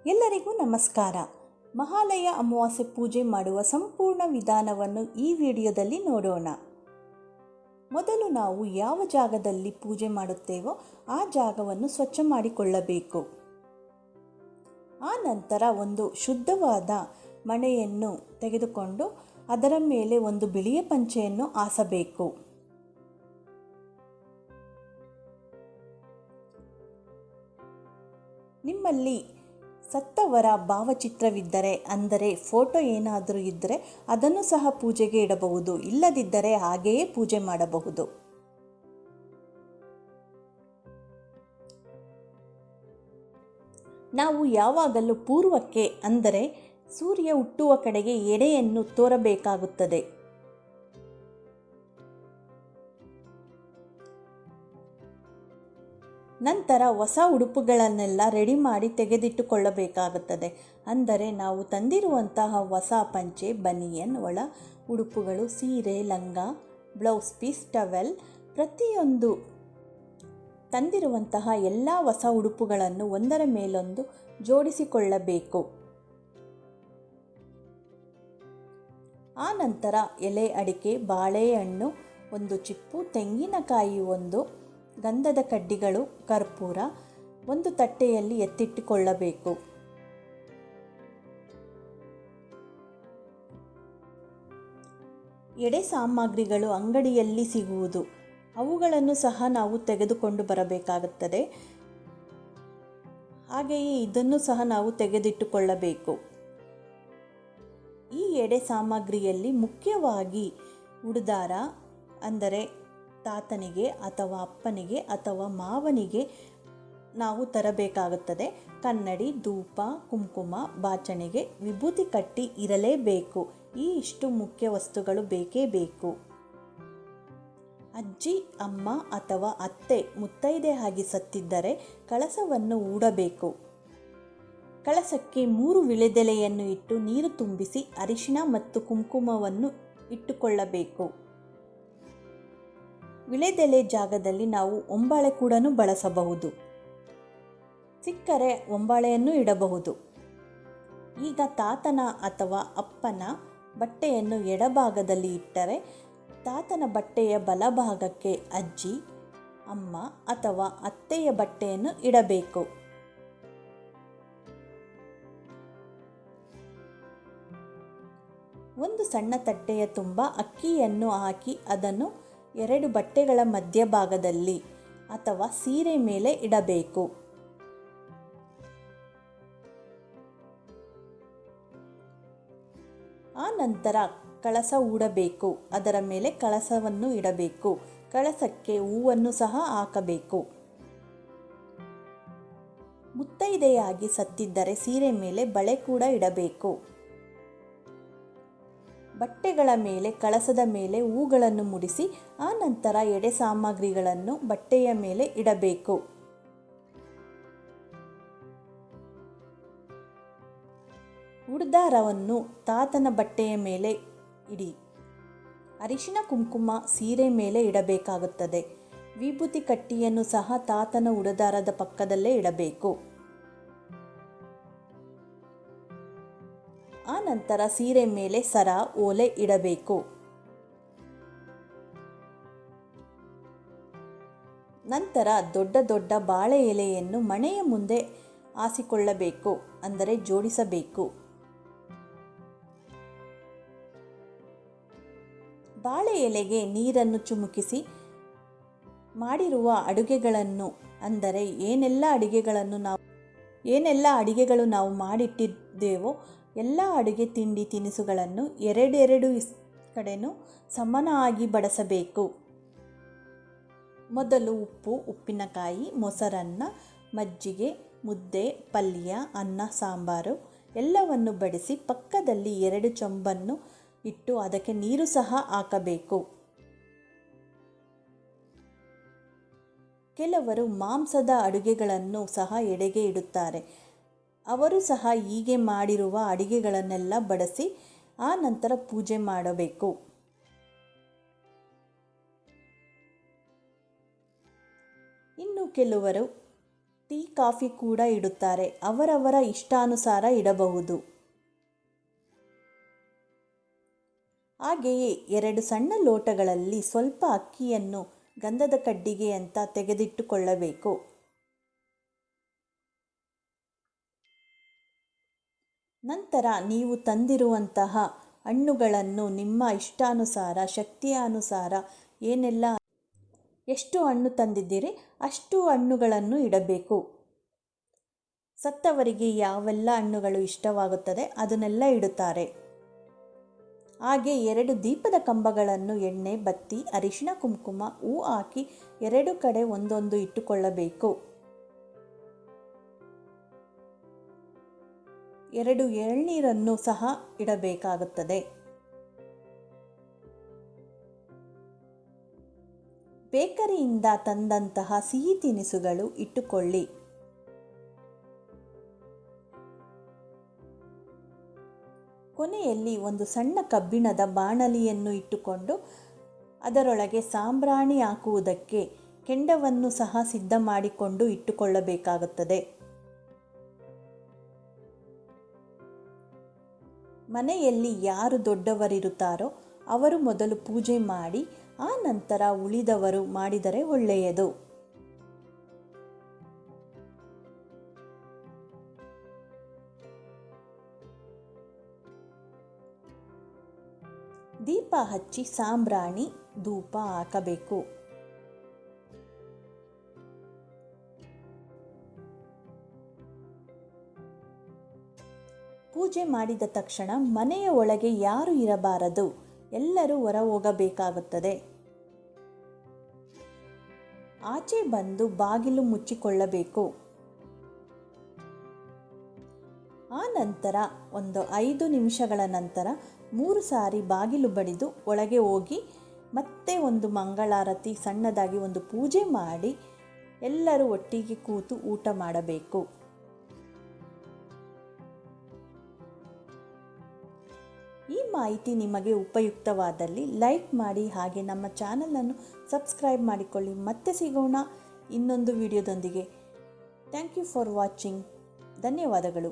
ಎಲ್ಲರಿಗೂ ನಮಸ್ಕಾರ. ಮಹಾಲಯ ಅಮಾವಾಸ್ಯೆ ಪೂಜೆ ಮಾಡುವ ಸಂಪೂರ್ಣ ವಿಧಾನವನ್ನು ಈ ವಿಡಿಯೋದಲ್ಲಿ ನೋಡೋಣ. ಮೊದಲು ನಾವು ಯಾವ ಜಾಗದಲ್ಲಿ ಪೂಜೆ ಮಾಡುತ್ತೇವೋ ಆ ಜಾಗವನ್ನು ಸ್ವಚ್ಛ ಮಾಡಿಕೊಳ್ಳಬೇಕು. ಆ ನಂತರ ಒಂದು ಶುದ್ಧವಾದ ಮಣೆಯನ್ನು ತೆಗೆದುಕೊಂಡು ಅದರ ಮೇಲೆ ಒಂದು ಬಿಳಿಯ ಪಂಚೆಯನ್ನು ಹಾಸಬೇಕು. ನಿಮ್ಮಲ್ಲಿ ಸತ್ತವರ ಭಾವಚಿತ್ರವಿದ್ದರೆ, ಅಂದರೆ ಫೋಟೋ ಏನಾದರೂ ಇದ್ದರೆ ಅದನ್ನು ಸಹ ಪೂಜೆಗೆ ಇಡಬಹುದು. ಇಲ್ಲದಿದ್ದರೆ ಹಾಗೆಯೇ ಪೂಜೆ ಮಾಡಬಹುದು. ನಾವು ಯಾವಾಗಲೂ ಪೂರ್ವಕ್ಕೆ, ಅಂದರೆ ಸೂರ್ಯ ಹುಟ್ಟುವ ಕಡೆಗೆ ಎಡೆಯನ್ನು ತೋರಬೇಕಾಗುತ್ತದೆ. ನಂತರ ಹೊಸ ಉಡುಪುಗಳನ್ನೆಲ್ಲ ರೆಡಿ ಮಾಡಿ ತೆಗೆದಿಟ್ಟುಕೊಳ್ಳಬೇಕಾಗುತ್ತದೆ. ಅಂದರೆ ನಾವು ತಂದಿರುವಂತಹ ಹೊಸ ಪಂಚೆ, ಬನಿಯನ್, ಒಳ ಉಡುಪುಗಳು, ಸೀರೆ, ಲಂಗ, ಬ್ಲೌಸ್ ಪೀಸ್, ಟವೆಲ್, ಪ್ರತಿಯೊಂದು ತಂದಿರುವಂತಹ ಎಲ್ಲ ಹೊಸ ಉಡುಪುಗಳನ್ನು ಒಂದರ ಮೇಲೊಂದು ಜೋಡಿಸಿಕೊಳ್ಳಬೇಕು. ಆ ನಂತರ ಎಲೆ ಅಡಿಕೆ, ಬಾಳೆಹಣ್ಣು ಒಂದು ಚಿಪ್ಪು, ತೆಂಗಿನಕಾಯಿ ಒಂದು, ಗಂಧದ ಕಡ್ಡಿಗಳು, ಕರ್ಪೂರ ಒಂದು ತಟ್ಟೆಯಲ್ಲಿ ಎತ್ತಿಟ್ಟುಕೊಳ್ಳಬೇಕು. ಎಡೆ ಸಾಮಗ್ರಿಗಳು ಅಂಗಡಿಯಲ್ಲಿ ಸಿಗುವುದು, ಅವುಗಳನ್ನು ಸಹ ನಾವು ತೆಗೆದುಕೊಂಡು ಬರಬೇಕಾಗುತ್ತದೆ. ಹಾಗೆಯೇ ಇದನ್ನು ಸಹ ನಾವು ತೆಗೆದಿಟ್ಟುಕೊಳ್ಳಬೇಕು. ಈ ಎಡೆ ಸಾಮಗ್ರಿಯಲ್ಲಿ ಮುಖ್ಯವಾಗಿ ಉಡುದಾರ, ಅಂದರೆ ತಾತನಿಗೆ ಅಥವಾ ಅಪ್ಪನಿಗೆ ಅಥವಾ ಮಾವನಿಗೆ ನಾವು ತರಬೇಕಾಗುತ್ತದೆ. ಕನ್ನಡಿ, ಧೂಪ, ಕುಂಕುಮ, ಬಾಚಣಿಗೆ, ವಿಭೂತಿ ಕಟ್ಟಿ ಇರಲೇಬೇಕು. ಈ ಇಷ್ಟು ಮುಖ್ಯ ವಸ್ತುಗಳು ಬೇಕೇ ಬೇಕು. ಅಜ್ಜಿ, ಅಮ್ಮ ಅಥವಾ ಅತ್ತೆ ಮುತ್ತೈದೆ ಆಗಿ ಸತ್ತಿದ್ದರೆ ಕಳಸವನ್ನು ಹೂಡಬೇಕು. ಕಳಸಕ್ಕೆ 3 ವಿಳೆದೆಲೆಯನ್ನು ಇಟ್ಟು ನೀರು ತುಂಬಿಸಿ ಅರಿಶಿಣ ಮತ್ತು ಕುಂಕುಮವನ್ನು ಇಟ್ಟುಕೊಳ್ಳಬೇಕು. ವಿಳೆದೆಲೆ ಜಾಗದಲ್ಲಿ ನಾವು ಒಂಬಾಳೆ ಕೂಡ ಬಳಸಬಹುದು. ಸಿಕ್ಕರೆ ಒಂಬಾಳೆಯನ್ನು ಇಡಬಹುದು. ಈಗ ತಾತನ ಅಥವಾ ಅಪ್ಪನ ಬಟ್ಟೆಯನ್ನು ಎಡಭಾಗದಲ್ಲಿ ಇಟ್ಟರೆ, ತಾತನ ಬಟ್ಟೆಯ ಬಲಭಾಗಕ್ಕೆ ಅಜ್ಜಿ, ಅಮ್ಮ ಅಥವಾ ಅತ್ತೆಯ ಬಟ್ಟೆಯನ್ನು ಇಡಬೇಕು. ಒಂದು ಸಣ್ಣ ತಟ್ಟೆಯ ತುಂಬ ಅಕ್ಕಿಯನ್ನು ಹಾಕಿ ಅದನ್ನು 2 ಬಟ್ಟೆಗಳ ಮಧ್ಯಭಾಗದಲ್ಲಿ ಅಥವಾ ಸೀರೆ ಮೇಲೆ ಇಡಬೇಕು. ಆ ನಂತರ ಕಳಸ ಹೂಡಬೇಕು. ಅದರ ಮೇಲೆ ಕಳಸವನ್ನು ಇಡಬೇಕು. ಕಳಸಕ್ಕೆ ಹೂವನ್ನು ಸಹ ಹಾಕಬೇಕು. ಮುತ್ತೈದೆಯಾಗಿ ಸತ್ತಿದ್ದರೆ ಸೀರೆ ಮೇಲೆ ಬಳೆ ಕೂಡ ಇಡಬೇಕು. ಬಟ್ಟೆಗಳ ಮೇಲೆ, ಕಳಸದ ಮೇಲೆ ಹೂಗಳನ್ನು ಮುಡಿಸಿ ಆ ನಂತರ ಎಡೆ ಸಾಮಗ್ರಿಗಳನ್ನು ಬಟ್ಟೆಯ ಮೇಲೆ ಇಡಬೇಕು. ಉಡುದಾರವನ್ನು ತಾತನ ಬಟ್ಟೆಯ ಮೇಲೆ ಇಡಿ. ಅರಿಶಿಣ ಕುಂಕುಮ ಸೀರೆ ಮೇಲೆ ಇಡಬೇಕಾಗುತ್ತದೆ. ವಿಭೂತಿ ಕಟ್ಟಿಯನ್ನು ಸಹ ತಾತನ ಉಡುದಾರದ ಪಕ್ಕದಲ್ಲೇ ಇಡಬೇಕು. ಆ ನಂತರ ಸೀರೆ ಮೇಲೆ ಸರ, ಓಲೆ ಇಡಬೇಕು. ನಂತರ ದೊಡ್ಡ ದೊಡ್ಡ ಬಾಳೆ ಎಲೆಯನ್ನು ಮಣೆಯ ಮುಂದೆ ಹಾಸಿಕೊಳ್ಳಬೇಕು, ಅಂದರೆ ಜೋಡಿಸಬೇಕು. ಬಾಳೆ ಎಲೆಗೆ ನೀರನ್ನು ಚಿಮುಕಿಸಿ ಮಾಡಿರುವ ಅಡುಗೆಗಳನ್ನು, ಅಂದರೆ ಏನೆಲ್ಲ ಅಡಿಗೆಗಳು ನಾವು ಮಾಡಿಟ್ಟಿದ್ದೇವೋ ಎಲ್ಲ ಅಡುಗೆ ತಿಂಡಿ ತಿನಿಸುಗಳನ್ನು 2 ಕಡೆನೂ ಸಮನಾಗಿ ಬಡಿಸಬೇಕು. ಮೊದಲು ಉಪ್ಪು, ಉಪ್ಪಿನಕಾಯಿ, ಮೊಸರನ್ನ, ಮಜ್ಜಿಗೆ, ಮುದ್ದೆ, ಪಲ್ಯ, ಅನ್ನ, ಸಾಂಬಾರು ಎಲ್ಲವನ್ನು ಬಡಿಸಿ ಪಕ್ಕದಲ್ಲಿ 2 ಚೊಂಬನ್ನು ಇಟ್ಟು ಅದಕ್ಕೆ ನೀರು ಸಹ ಹಾಕಬೇಕು. ಕೆಲವರು ಮಾಂಸದ ಅಡುಗೆಗಳನ್ನು ಸಹ ಎಡೆಗೆ ಇಡುತ್ತಾರೆ. ಅವರು ಸಹ ಹೀಗೆ ಮಾಡಿರುವ ಅಡಿಗೆಗಳನ್ನೆಲ್ಲ ಬಡಿಸಿ ಆ ನಂತರ ಪೂಜೆ ಮಾಡಬೇಕು. ಇನ್ನು ಕೆಲವರು ಟೀ ಕಾಫಿ ಕೂಡ ಇಡುತ್ತಾರೆ. ಅವರವರ ಇಷ್ಟಾನುಸಾರ ಇಡಬಹುದು. ಹಾಗೆಯೇ 2 ಸಣ್ಣ ಲೋಟಗಳಲ್ಲಿ ಸ್ವಲ್ಪ ಅಕ್ಕಿಯನ್ನು ಗಂಧದ ಕಡ್ಡಿಗೆ ಅಂತ ತೆಗೆದಿಟ್ಟುಕೊಳ್ಳಬೇಕು. ನಂತರ ನೀವು ತಂದಿರುವಂತಹ ಹಣ್ಣುಗಳನ್ನು ನಿಮ್ಮ ಇಷ್ಟಾನುಸಾರ, ಶಕ್ತಿಯ ಅನುಸಾರ ಎಷ್ಟು ಹಣ್ಣು ತಂದಿದ್ದೀರಿ ಅಷ್ಟು ಹಣ್ಣುಗಳನ್ನು ಇಡಬೇಕು. ಸತ್ತವರಿಗೆ ಯಾವೆಲ್ಲ ಹಣ್ಣುಗಳು ಇಷ್ಟವಾಗುತ್ತದೆ ಅದನ್ನೆಲ್ಲ ಇಡುತ್ತಾರೆ. ಹಾಗೆ 2 ದೀಪದ ಕಂಬಗಳನ್ನು ಎಣ್ಣೆ, ಬತ್ತಿ, ಅರಿಶಿಣ, ಕುಂಕುಮ, ಹೂ ಹಾಕಿ 2 ಕಡೆ ಒಂದೊಂದು ಇಟ್ಟುಕೊಳ್ಳಬೇಕು. 2 ಎಳ್ನೀರನ್ನು ಸಹ ಇಡಬೇಕಾಗುತ್ತದೆ. ಬೇಕರಿಯಿಂದ ತಂದಂತಹ ಸಿಹಿ ತಿನಿಸುಗಳು ಇಟ್ಟುಕೊಳ್ಳಿ. ಕೊನೆಯಲ್ಲಿ ಒಂದು ಸಣ್ಣ ಕಬ್ಬಿಣದ ಬಾಣಲಿಯನ್ನು ಇಟ್ಟುಕೊಂಡು ಅದರೊಳಗೆ ಸಾಂಬ್ರಾಣಿ ಹಾಕುವುದಕ್ಕೆ ಕೆಂಡವನ್ನು ಸಹ ಸಿದ್ಧ ಮಾಡಿಕೊಂಡು ಇಟ್ಟುಕೊಳ್ಳಬೇಕಾಗುತ್ತದೆ. ಮನೆಯಲ್ಲಿ ಯಾರು ದೊಡ್ಡವರಿರುತ್ತಾರೋ ಅವರು ಮೊದಲು ಪೂಜೆ ಮಾಡಿ ಆ ನಂತರ ಉಳಿದವರು ಮಾಡಿದರೆ ಒಳ್ಳೆಯದು. ದೀಪ ಹಚ್ಚಿ ಸಾಂಬ್ರಾಣಿ ಧೂಪ ಹಾಕಬೇಕು. ಪೂಜೆ ಮಾಡಿದ ತಕ್ಷಣ ಮನೆಯ ಒಳಗೆ ಯಾರು ಇರಬಾರದು, ಎಲ್ಲರೂ ಹೊರ ಹೋಗಬೇಕಾಗುತ್ತದೆ. ಆಚೆ ಬಂದು ಬಾಗಿಲು ಮುಚ್ಚಿಕೊಳ್ಳಬೇಕು. ಆ ನಂತರ ಒಂದು 5 ನಿಮಿಷಗಳ ನಂತರ 3 ಸಾರಿ ಬಾಗಿಲು ಬಡಿದು ಒಳಗೆ ಹೋಗಿ ಮತ್ತೆ ಒಂದು ಮಂಗಳಾರತಿ ಸಣ್ಣದಾಗಿ ಒಂದು ಪೂಜೆ ಮಾಡಿ ಎಲ್ಲರೂ ಒಟ್ಟಿಗೆ ಕೂತು ಊಟ ಮಾಡಬೇಕು. ಈ ಮಾಹಿತಿ ನಿಮಗೆ ಉಪಯುಕ್ತವಾದಲ್ಲಿ ಲೈಕ್ ಮಾಡಿ, ಹಾಗೆ ನಮ್ಮ ಚಾನಲನ್ನು ಸಬ್ಸ್ಕ್ರೈಬ್ ಮಾಡಿಕೊಳ್ಳಿ. ಮತ್ತೆ ಸಿಗೋಣ ಇನ್ನೊಂದು ವಿಡಿಯೋದೊಂದಿಗೆ. Thank you for watching. ಧನ್ಯವಾದಗಳು.